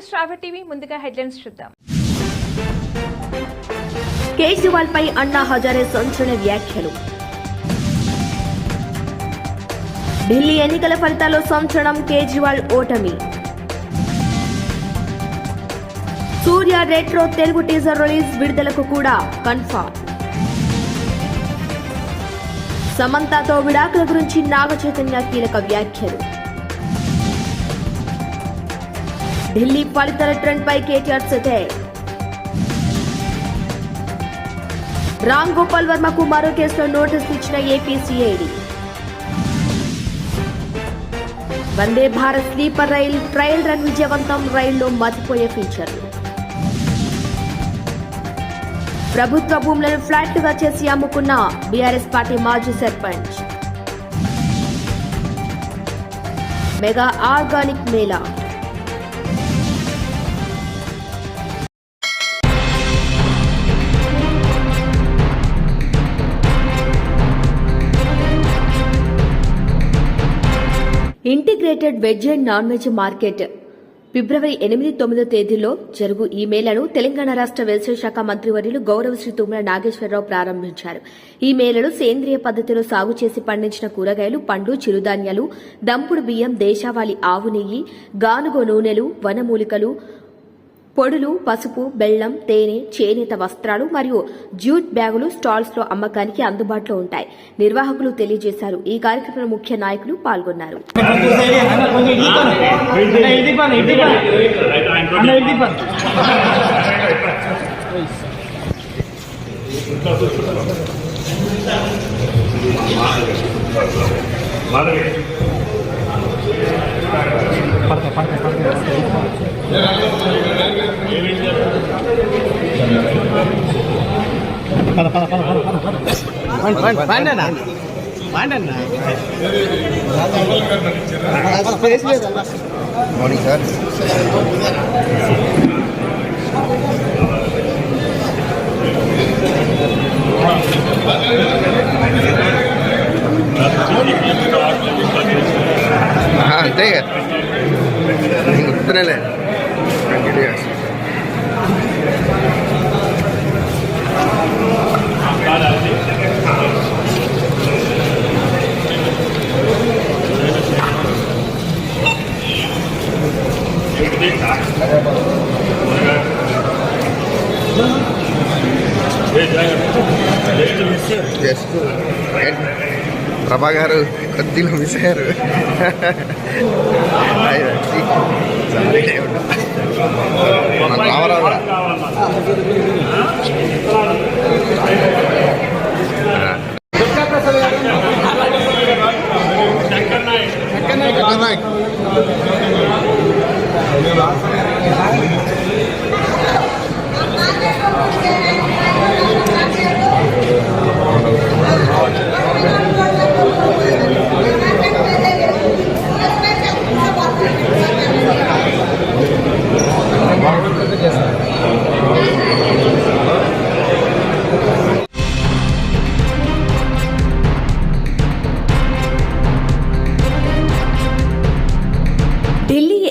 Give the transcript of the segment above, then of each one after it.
శ్రావ్య TV ముందుగా headlines చూద్దాం. కేజ్రీవాల్ పై అన్నా హజారే సంచలన వ్యాఖ్యలు. ఢిల్లీ ఎన్నికల ఫలితాల్లో సంచలనం, కేజ్రీవాల్ ఓటమి. సూర్య రెట్రో తెలుగు టీజర్ రిలీజ్ విడుదలకు కూడా కన్ఫర్మ్. సమంతతో విడాకుల గురించి నాగ చైతన్య కీలక వ్యాఖ్యలు. ఢిల్లీ ఫలితాల ట్రెండ్ పై కేటీఆర్ సెటైర్. రామ్ గోపాల్ వర్మకు మరో కేసులో నోటీసులు ఇచ్చిన AP CID. Vande Bharat sleeper rail trial run విజయవంతం, రైల్లో మతిపోయే ఫీచర్లు. ప్రభుత్వ భూములను ఫ్లాట్లుగా చేసి అమ్ముకున్న బీఆర్ఎస్ పార్టీ మాజీ sarpanch. Mega organic mela. Integrated veg and non veg market ఫిబ్రవరి 8-9 తేదీల్లో జరుగు ఈ మేళను తెలంగాణ రాష్ట్ర వ్యవసాయ శాఖ మంత్రివర్యులు గౌరవ శ్రీ తుమ్మల నాగేశ్వరరావు ప్రారంభించారు. ఈ మేళలో సేంద్రియ పద్దతిలో సాగు చేసి పండించిన కూరగాయలు, పండ్లు, చిరుధాన్యాలు, దంపుడు బియ్యం, దేశావాళీ ఆవు నెయ్యి, గానుగ నూనెలు, వనమూలికలు, పొడులు, పసుపు, బెల్లం, తేనె, చేనేత వస్త్రాలు మరియు జ్యూట్ బ్యాగులు స్టాల్స్ లో అమ్మకానికి అందుబాటులో ఉంటాయి. నిర్వాహకులు తెలియజేశారు. ఈ కార్యక్రమంలో ముఖ్య నాయకులు పాల్గొన్నారు. Morning sir. అంతే గుర్తునేలే. ప్రభా గారు కొద్దిగా మిస్ అయ్యారు. రామరావు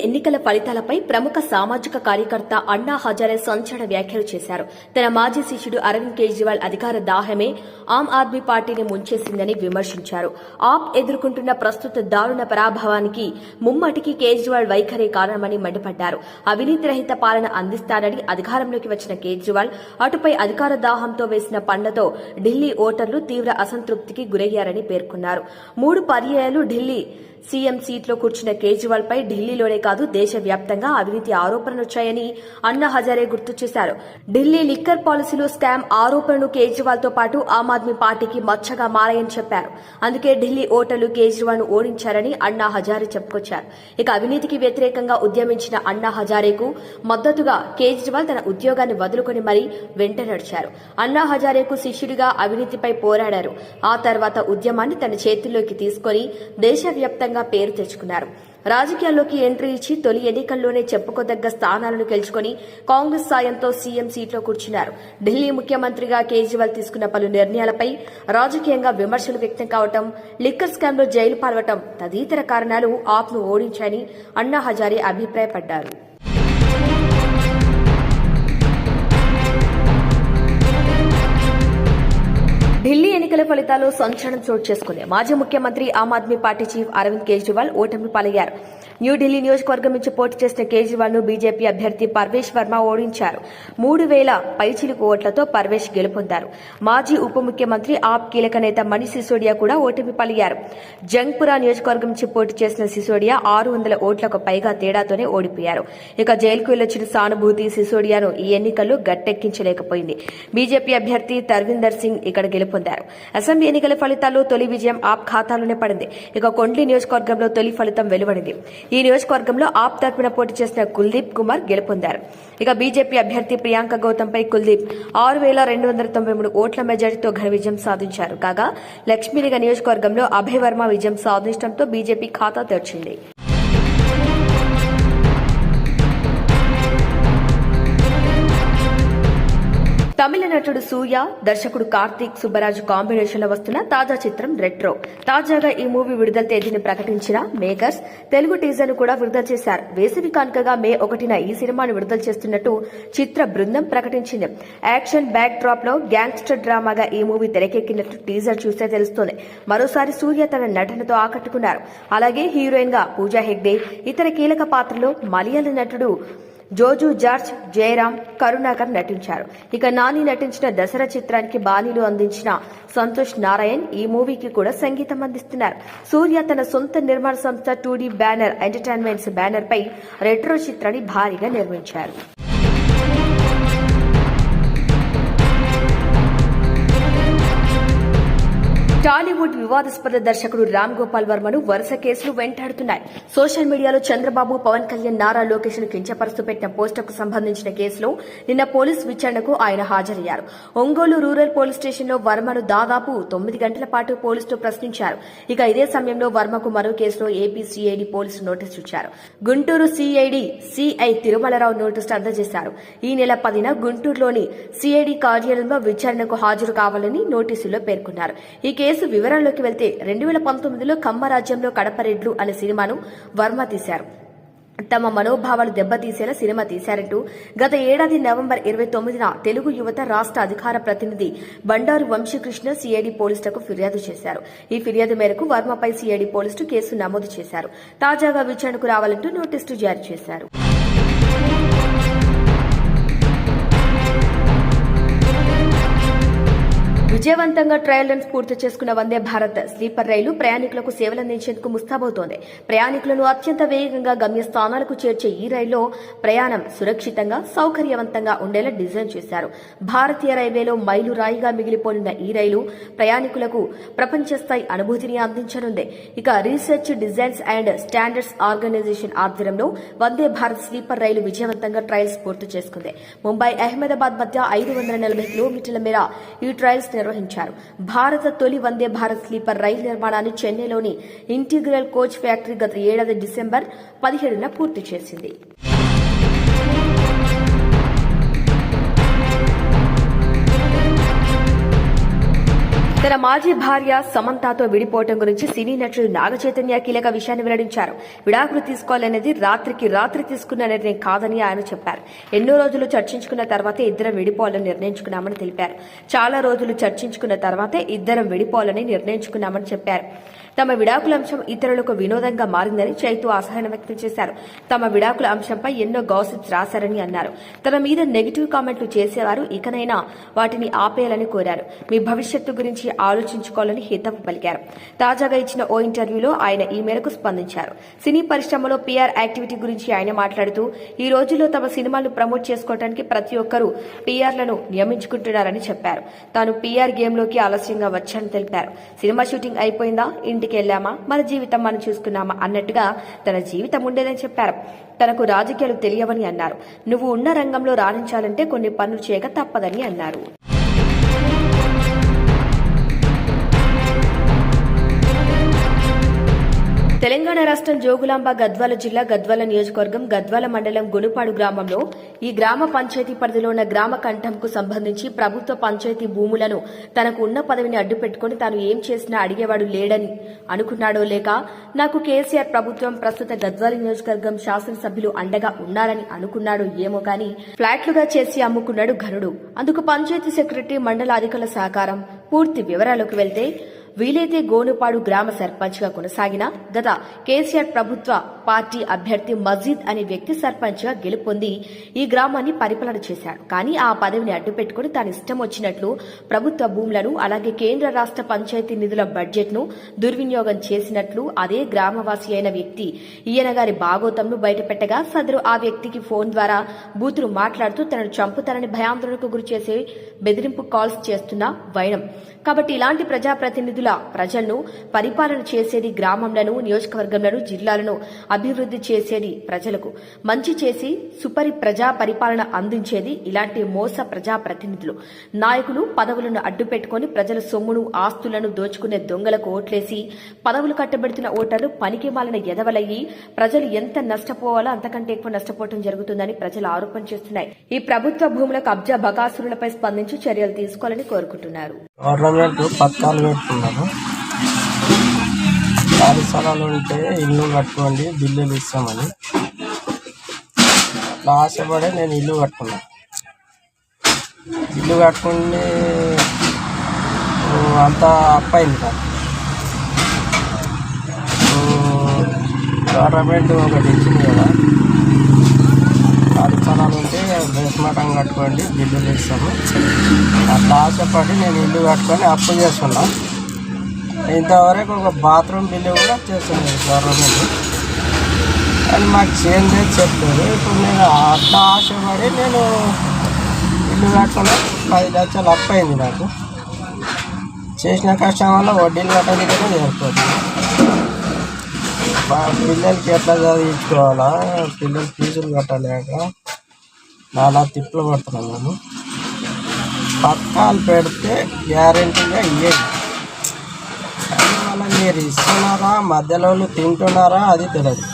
ఎన్నికల ఫలితాలపై ప్రముఖ సామాజిక కార్యకర్త అన్నా హజారే సంచలన వ్యాఖ్యలు చేశారు. తన మాజీ శిష్యుడు అరవింద్ కేజ్రీవాల్ అధికార దాహమే ఆమ్ ఆద్మీ పార్టీని ముంచేసిందని విమర్శించారు. ఆప్ ఎదుర్కొంటున్న ప్రస్తుత దారుణ పరాభవానికి ముమ్మటికి కేజ్రీవాల్ వైఖరే కారణమని మండిపడ్డారు. అవినీతి రహిత పాలన అందిస్తానని అధికారంలోకి వచ్చిన కేజ్రీవాల్ అటుపై అధికార దాహంతో వేసిన పండ్లతో ఢిల్లీ ఓటర్లు తీవ్ర అసంతృప్తికి గురయ్యారని పేర్కొన్నారు. 3 పర్యాయాలు ఢిల్లీ సీఎం సీట్లో కూర్చున్న కేజ్రీవాల్ పై ఢిల్లీలోనే కాదు దేశవ్యాప్తంగా అవినీతి ఆరోపణలొచ్చాయని అన్నా హజారే గుర్తు చేశారు. ఢిల్లీ లిక్కర్ పాలసీలో స్కామ్ ఆరోపణలు కేజ్రీవాల్ తో పాటు ఆమ్ ఆద్మీ పార్టీకి మచ్చగా మారాయని చెప్పారు. అందుకే ఢిల్లీ ఓటర్లు కేజ్రీవాల్ ను ఓడించారని అన్నా హజారే చెప్పుకొచ్చారు. ఇక అవినీతికి వ్యతిరేకంగా ఉద్యమించిన అన్నా హజారేకు మద్దతుగా కేజ్రీవాల్ తన ఉద్యోగాన్ని వదులుకొని మరీ వెంట నడిచారు. అన్నా హజారేకు శిష్యుడిగా అవినీతిపై పోరాడారు. ఆ తర్వాత ఉద్యమాన్ని తన చేతుల్లోకి తీసుకుని దేశవ్యాప్తంగా పేరు తెచ్చుకున్నారు. రాజకీయాల్లోకి ఎంట్రీ ఇచ్చి తొలి ఎన్నికల్లోనే చెప్పుకోదగ్గ స్థానాలను గెలుచుకుని కాంగ్రెస్ సాయంతో సీఎం సీట్లో కూర్చున్నారు. ఢిల్లీ ముఖ్యమంత్రిగా కేజ్రీవాల్ తీసుకున్న పలు నిర్ణయాలపై రాజకీయంగా విమర్శలు వ్యక్తం కావడం, లిక్కర్ స్కామ్లో జైలు పాల్వటం తదితర కారణాలు ఆప్ను ఓడించాయని అన్నా హజారే అభిప్రాయపడ్డారు. ఢిల్లీ ఎన్నికల ఫలితాల్లో సంచలనం చోటు చేసుకుంది. మాజీ ముఖ్యమంత్రి ఆమ్ ఆద్మీ పార్టీ చీఫ్ అరవింద్ కేజ్రీవాల్ ఓటమి పాలయ్యారు. న్యూఢిల్లీ నియోజకవర్గం నుంచి పోటీ చేసిన కేజ్రీవాల్ ను బీజేపీ అభ్యర్థి పర్వేష్ వర్మ ఓడించారు. 3,000 పైచిలుకు ఓట్లతో పర్వేష్ గెలుపొందారు. మాజీ ఉప ముఖ్యమంత్రి ఆప్ కీలక నేత మనీష్ సిసోడియా కూడా ఓటమి పాలయ్యారు. జంగ్పురా నియోజకవర్గం నుంచి పోటీ చేసిన సిసోడియా 600 ఓట్లకు పైగా తేడాతోనే ఓడిపోయారు. ఇక జైలుకు వెళ్లొచ్చిన సానుభూతి సిసోడియాను ఈ ఎన్నికల్లో గట్టెక్కించలేకపోయింది. బీజేపీ అభ్యర్థి తర్విందర్ సింగ్ ఇక్కడ గెలుపొందారు. అసెంబ్లీ ఎన్నికల ఫలితాల్లో తొలి విజయం ఆప్ ఖాతాలోనే పడింది. ఇక కొండ్లి నియోజకవర్గంలో తొలి ఫలితం వెలువడింది. ఈ నియోజకవర్గంలో ఆప్ తరపున పోటీ చేసిన కుల్దీప్ కుమార్ గెలుపొందారు. ఇక బీజేపీ అభ్యర్థి ప్రియాంక గౌతమ్ పై కుల్దీప్ 6,293 ఓట్ల మెజారిటీతో ఘన విజయం సాధించారు. కాగా లక్ష్మీనగర్ నియోజకవర్గంలో అభయ్ వర్మ విజయం సాధించడంతో బీజేపీ ఖాతా తెరిచింది. తమిళ నటుడు సూర్య, దర్శకుడు కార్తీక్ సుబ్బరాజు కాంబినేషన్ లో వస్తున్న తాజా చిత్రం రెట్రో. తాజాగా ఈ మూవీ విడుదల తేదీని ప్రకటించిన మేకర్స్ తెలుగు టీజర్ ను కూడా విడుదల చేశారు. వేసవి కానుకగా మే 1న ఈ సినిమాను విడుదల చేస్తున్నట్టు చిత్ర బృందం ప్రకటించింది. యాక్షన్ బ్యాక్ డ్రాప్ లో గ్యాంగ్స్టర్ డ్రామాగా ఈ మూవీ తెరకెక్కినట్టు టీజర్ చూస్తే తెలుస్తోంది. మరోసారి సూర్య తన నటనతో ఆకట్టుకున్నారు. అలాగే హీరోయిన్ గా పూజా హెగ్డే, ఇతర కీలక పాత్రలో మలయాళ నటుడు జోజు జార్జ్, జయరాం, కరుణాకర్ నటించారు. ఇక నాని నటించిన దసరా చిత్రానికి బాణీలు అందించిన సంతోష్ నారాయణ్ ఈ మూవీకి కూడా సంగీతం అందిస్తున్నారు. సూర్య తన సొంత నిర్మాణ సంస్థ 2D బ్యానర్ ఎంటర్టైన్మెంట్స్ బ్యానర్ పై రెట్రో చిత్రాన్ని భారీగా నిర్మించారు. టాలీవుడ్ వివాదాస్పద దర్శకుడు రామ్ గోపాల్ వర్మను వరుస కేసులు వెంటాడుతున్నాయి. సోషల్ మీడియాలో చంద్రబాబు, పవన్ కళ్యాణ్, నారా లోకేష్ ను కించపరుస్తూ పెట్టిన పోస్టుకు సంబంధించిన కేసులో నిన్న పోలీసు విచారణకు ఆయన హాజరయ్యారు. ఒంగోలు రూరల్ పోలీస్ స్టేషన్లో వర్మను దాదాపు 9 గంటల పాటు పోలీసులు ప్రశ్నించారు. ఇక ఇదే సమయంలో వర్మకు మరో కేసులో ఏపీ సీఐడీ పోలీసులు నోటీసు ఇచ్చారు. గుంటూరు సీఐడీ సీఐ తిరుమలరావు నోటీసులు అందజేశారు. ఈ నెల 10న గుంటూరులోని సీఐడీ కార్యాలయంలో విచారణకు హాజరు కావాలని నోటీసుల్లో పేర్కొన్నారు. ఈ కేసు వివరాల్లోకి వెళ్తే 2019లో కమ్మరాజ్యంలో కడపరెడ్లు అనే సినిమాను వర్మ తీశారు. తమ మనోభావాలు దెబ్బతీసేలా సినిమా తీశారంటూ గత ఏడాది నవంబర్ 29న తెలుగు యువత రాష్ట్ర అధికార ప్రతినిధి బండారు వంశీకృష్ణ సీఐడీ పోలీసులకు ఫిర్యాదు చేశారు. ఈ ఫిర్యాదు మేరకు వర్మపై సీఐడీ పోలీసులు కేసు నమోదు చేశారు. తాజాగా విచారణకు రావాలంటూ నోటీసులు జారీ చేశారు. విజయవంతంగా ట్రయల్ రన్స్ పూర్తి చేసుకున్న వందే భారత్ స్లీపర్ రైలు ప్రయాణికులకు సేవలందించేందుకు ముస్తాబవుతోంది. ప్రయాణికులను అత్యంత వేగంగా గమ్యస్థానాలకు చేర్చే ఈ రైల్లో ప్రయాణం సురక్షితంగా, సౌకర్యవంతంగా ఉండేలా డిజైన్ చేశారు. భారతీయ రైల్వేలో మైలురాయిగా మిగిలిపోనున్న ఈ రైలు ప్రయాణికులకు ప్రపంచ స్థాయి అనుభూతిని అందించనుంది. ఇక research designs and standards organisation ఆధ్వర్యంలో వందే భారత్ స్లీపర్ రైలు విజయవంతంగా ట్రయల్స్ పూర్తి చేసుకుంది. ముంబై, అహ్మదాబాద్ మధ్య 540 కిలోమీటర్ల మేర ఈ ట్రయల్స్ నిర్వహించారు. భారత తొలి వందే భారత్ స్లీపర్ రైలు నిర్మాణాన్ని చెన్నైలోని ఇంటిగ్రల్ కోచ్ ఫ్యాక్టరీ గత ఏడాది డిసెంబర్ 17న పూర్తి చేసింది. తన మాజీ భార్య సమంతతో విడిపోవటం గురించి సినీ నటుడు నాగచైతన్య కీలక విషయాన్ని వెల్లడించారు. విడాకులు తీసుకోవాలనేది రాత్రికి రాత్రి తీసుకున్న నిర్ణయం కాదని ఆయన చెప్పారు. ఎన్నో రోజులు చర్చించుకున్న తర్వాతే ఇద్దరం విడిపోవాలని నిర్ణయించుకున్నామని తెలిపారు. చాలా రోజులు చర్చించుకున్న తర్వాతే ఇద్దరం విడిపోవాలని నిర్ణయించుకున్నామని చెప్పారు. తమ విడాకుల అంశం ఇతరులకు వినోదంగా మారిందని చైతు అసహనం వ్యక్తం చేశారు. తమ విడాకుల అంశంపై ఎన్నో గాసిప్స్ రాశారని అన్నారు. తన మీద నెగిటివ్ కామెంట్లు చేసేవారు ఇకనైనా వాటిని ఆపేయాలని కోరారు. మీ భవిష్యత్తు గురించి ఆలోచించుకోవాలని హితవు పలికారు. తాజాగా ఇచ్చిన ఓ ఇంటర్వ్యూలో ఆయన ఈ మేరకు స్పందించారు. సినీ పరిశ్రమలో పీఆర్ యాక్టివిటీ గురించి ఆయన మాట్లాడుతూ ఈ రోజుల్లో తమ సినిమాలు ప్రమోట్ చేసుకోవడానికి ప్రతి ఒక్కరూ పీఆర్లను నియమించుకుంటున్నారని చెప్పారు. తాను పీఆర్ గేమ్లోకి ఆలస్యంగా వచ్చానని తెలిపారు. సినిమా షూటింగ్ అయిపోయిందా, ఇంటికి వెళ్లామా, మన జీవితం మనం చూసుకున్నామా అన్నట్టుగా తన జీవితం ఉండేదని చెప్పారు. తనకు రాజకీయాలు తెలియవని అన్నారు. నువ్వు ఉన్న రంగంలో రాణించాలంటే కొన్ని పనులు చేయక తప్పదని అన్నారు. తెలంగాణ రాష్ట్రం జోగులాంబ గద్వాల జిల్లా గద్వాల నియోజకవర్గం గద్వాల మండలం గునుపాడు గ్రామంలో ఈ గ్రామ పంచాయతీ పరిధిలో ఉన్న గ్రామ కంఠంకు సంబంధించి ప్రభుత్వ పంచాయతీ భూములను తనకు ఉన్న పదవిని అడ్డుపెట్టుకుని తాను ఏం చేసినా అడిగేవాడు లేడని అనుకున్నాడో లేక నాకు కేసీఆర్ ప్రభుత్వం ప్రస్తుత గద్వాల నియోజకవర్గం శాసనసభ్యులు అండగా ఉన్నారని అనుకున్నాడో ఏమో కానీ ఫ్లాట్లుగా చేసి అమ్ముకున్నాడు ఘనుడు. అందుకు పంచాయతీ సెక్రటరీ మండల అధికారుల సహకారం. పూర్తి వివరాలకు వెళ్తే వీలైతే గోనుపాడు గ్రామ సర్పంచ్ గా కొనసాగిన గత కేసీఆర్ ప్రభుత్వ పార్టీ అభ్యర్థి మజీద్ అనే వ్యక్తి సర్పంచ్ గా గెలుపొంది ఈ గ్రామాన్ని పరిపాలన చేశాడు. కానీ ఆ పదవిని అడ్డుపెట్టుకుని తాను ఇష్టం వచ్చినట్లు ప్రభుత్వ భూములను అలాగే కేంద్ర రాష్ట్ర పంచాయతీ నిధుల బడ్జెట్ ను దుర్వినియోగం చేసినట్లు అదే గ్రామవాసి అయిన వ్యక్తి ఈయన గారి బాగోతంను బయటపెట్టగా సదరు ఆ వ్యక్తికి ఫోన్ ద్వారా బూతులు మాట్లాడుతూ తనను చంపుతారని భయాందోళనకు గురిచేసే బెదిరింపు కాల్స్ చేస్తున్న వైనం. కాబట్టి ఇలాంటి ప్రజాప్రతినిధుల ప్రజలను పరిపాలన చేసేది గ్రామంలను, నియోజకవర్గంలను, జిల్లాలను అభివృద్ధి చేసేది ప్రజలకు మంచి చేసి సుపరి ప్రజా పరిపాలన అందించేది ఇలాంటి మోస ప్రజాప్రతినిధులు. నాయకులు పదవులను అడ్డుపెట్టుకుని ప్రజల సొమ్మును, ఆస్తులను దోచుకునే దొంగలకు ఓట్లేసి పదవులు కట్టబెడుతున్న ఓటర్లు పనికి మాలిన ఎదవలయ్యి ప్రజలు ఎంత నష్టపోవాలో అంతకంటే ఎక్కువ నష్టపోవడం జరుగుతుందని ప్రజలు ఆరోపణ చేస్తున్నాయి. ఈ ప్రభుత్వ భూముల కబ్జా బకాసురులపై స్పందించి చర్యలు తీసుకోవాలని కోరుకుంటున్నారు. గవర్నమెంట్ పథకాలు పెట్టుకున్నాను. ఖాళీ స్థలాలు ఉంటే ఇల్లు కట్టుకోండి, బిల్లులు ఇస్తామని అట్లా ఆశపడే నేను ఇల్లు కట్టుకున్నాను. ఇల్లు కట్టుకుని అంతా అప్పయింది సార్. గవర్నమెంట్ ఒకటి ఇచ్చింది కదా, ఖాళీ స్థలాలు ఉంటే బేస్మఠం కట్టుకోండి, బిల్లులు ఇస్తాము. అట్లా ఆశపడి నేను ఇల్లు కట్టుకొని అప్పు చేస్తున్నా. ఇంతవరకు ఒక బాత్రూమ్ బిల్లు కూడా చేస్తున్నాను గవర్నమెంట్, అని మాకు చేంజ్ చెప్పలేదు. ఇప్పుడు నేను అట్లా ఆశపడి నేను ఇల్లు కట్టుకున్నా. 10 లక్షలు అప్పు అయింది నాకు. చేసిన కష్టం వల్ల వడ్డీలు కట్టడానికే సరిపోతుంది. పిల్లలకి ఎట్లా చదివించుకోవాలా, పిల్లలు ఫీజులు కట్టలేక నానా తిప్పలు పడుతున్నాను నేను. పథకాలు పెడితే గ్యారెంటీగా ఇవ్వండి, కానీ మళ్ళీ మీరు ఇస్తున్నారా, మధ్యలో తింటున్నారా అది తెలియదు.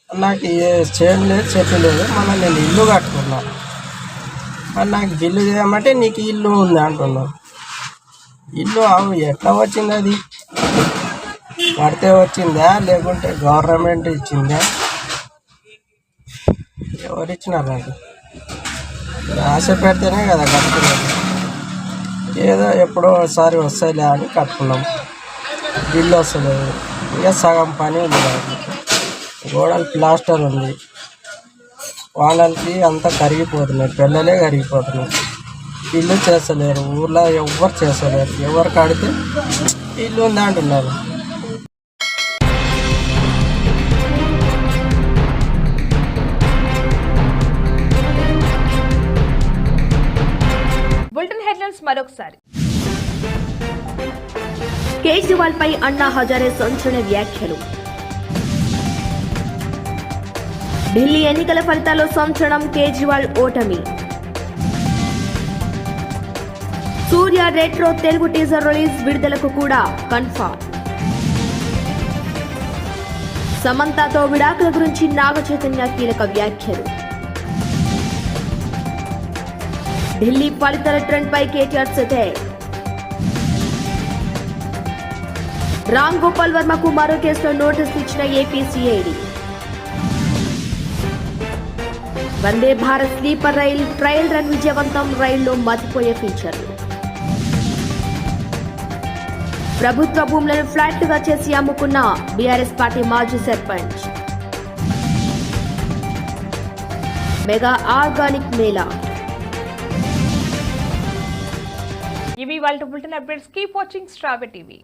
నాకు చేయలేదు, చెప్పలేదు. మళ్ళీ నేను ఇల్లు కట్టుకున్నా, మళ్ళీ నాకు బిల్లు చేయమంటే నీకు ఇల్లు ఉంది అంటున్నాను. ఇల్లు ఎట్లా వచ్చింది? అది కడితే వచ్చిందా లేకుంటే గవర్నమెంట్ ఇచ్చిందా? ఎవరు ఇచ్చినారు నాకు? ఆశ పెడితేనే కదా కట్టుకున్నాను. ఏదో ఎప్పుడో ఒకసారి వస్తాయిలే అని కట్టుకున్నాం. బిల్లు వస్తలేదు. ఇక సగం పని ఉంది నాకు. గోడలు ప్లాస్టర్ ఉంది. వానలకి అంతా కరిగిపోతున్నాయి, పిల్లలే కరిగిపోతున్నాయి. ఇల్లు చేస్తలేరు, ఊర్లో ఎవ్వరు చేస్తలేరు. ఎవరు కడితే ఇల్లు ఉంది అంటున్నారు. బులెటిన్ హెడ్లైన్స్ మరొకసారి. కేజ్రీవాల్ పై అన్నా హజారే సంచలన వ్యాఖ్యలు. ఢిల్లీ ఎన్నికల ఫలితాల్లో సంచలనం, కేజ్రీవాల్ ఓటమి. సూర్య రెట్రో తెలుగు టీజర్ రిలీజ్ విడుదలకు కూడా కన్ఫర్మ్. సమంతతో విడాకుల గురించి నాగ చైతన్య కీలక వ్యాఖ్యలు. ఢిల్లీ ఫలితాల ట్రెండ్ పై కేటీఆర్ సెటైర్. రామ్ గోపాల్ వర్మకు మరో కేసులో నోటీసులు ఇచ్చిన AP CID. Vande Bharat sleeper rail trial run విజయవంతం, రైల్లో మతిపోయే ఫీచర్లు. ప్రభుత్వ భూములను ఫ్లాట్లుగా చేసి అమ్ముకున్న బీఆర్ఎస్ పార్టీ మాజీ సర్పంచ్. Mega organic mela. ఇవి వాళ్ళ బులెటిన్ అప్డేట్స్. కీప్ వాచింగ్ స్ట్రాబె టీవీ.